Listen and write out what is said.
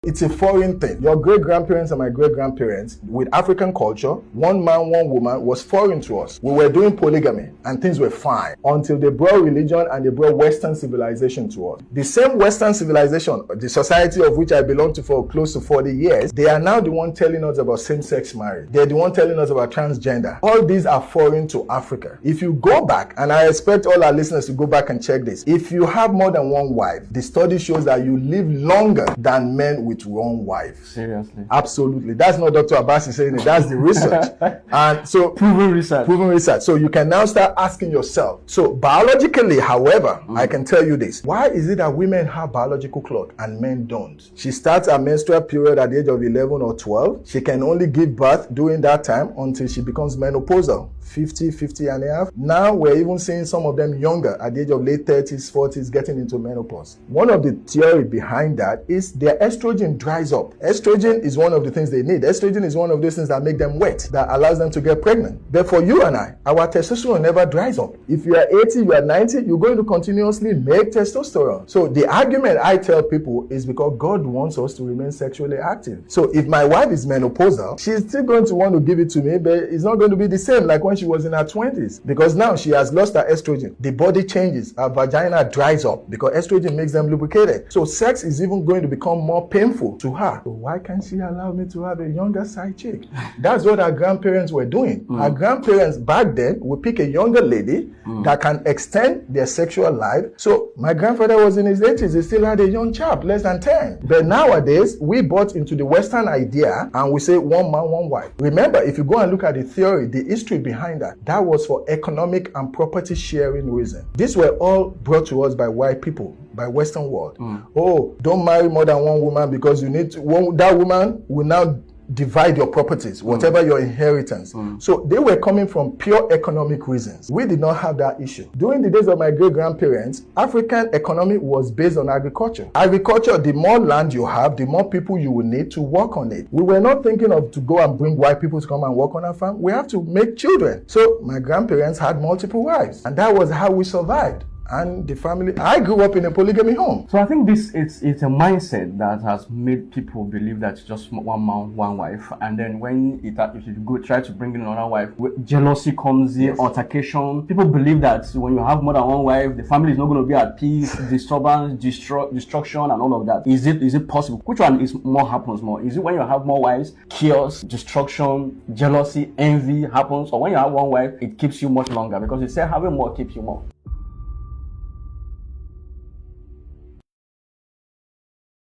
It's a foreign thing. Your great-grandparents and my great-grandparents, with African culture, one man, one woman was foreign to us. We were doing polygamy and things were fine until they brought religion and they brought Western civilization to us. The same Western civilization, the society of which I belong to for close to 40 years, they are now the one telling us about same-sex marriage. They're the one telling us about transgender. All these are foreign to Africa. If you go back, and I expect all our listeners to go back and check this, if you have more than one wife, the study shows that you live longer than men with one wife. Seriously? Absolutely. That's not Dr. Abbas saying it. That's the research. And so proven research. So you can now start asking yourself. So biologically, however, I can tell you this. Why is it that women have biological clock and men don't? She starts her menstrual period at the age of 11 or 12. She can only give birth during that time until she becomes menopausal. 50 and a half. Now we're even seeing some of them younger at the age of late 30s, 40s getting into menopause. One of the theory behind that is their estrogen dries up. Estrogen is one of the things they need. Estrogen is one of those things that make them wet, that allows them to get pregnant. But for you and I, our testosterone never dries up. If you are 80, you are 90, you're going to continuously make testosterone. So the argument I tell people is because God wants us to remain sexually active. So if my wife is menopausal, she's still going to want to give it to me, but it's not going to be the same like when she was in her 20s, because now she has lost her estrogen. The body changes, her vagina dries up because estrogen makes them lubricated. So sex is even going to become more painful to her. So why can't she allow me to have a younger side chick? That's what our grandparents were doing. Our grandparents back then would pick a younger lady that can extend their sexual life. So my grandfather was in his 80s, he still had a young chap, less than 10. But nowadays, we bought into the Western idea and we say one man, one wife. Remember, if you go and look at the theory, the history behind that was for economic and property sharing reason. These were all brought to us by white people, by Western world. Oh, don't marry more than one woman because you need to, that woman will now divide your properties, whatever your inheritance. So they were coming from pure economic reasons. We did not have that issue. During the days of my great-grandparents, African economy was based on agriculture. Agriculture, the more land you have, the more people you will need to work on it. We were not thinking of to go and bring white people to come and work on our farm. We have to make children. So my grandparents had multiple wives, and that was how we survived. And the family, I grew up in a polygamy home. So I think it's a mindset that has made people believe that it's just one man, one wife. And then when if you go try to bring in another wife, jealousy comes in, altercation. People believe that when you have more than one wife, the family is not going to be at peace, disturbance, destruction, and all of that. Is it possible? Which one happens more? Is it when you have more wives, chaos, destruction, jealousy, envy happens? Or when you have one wife, it keeps you much longer? Because they say having more keeps you more.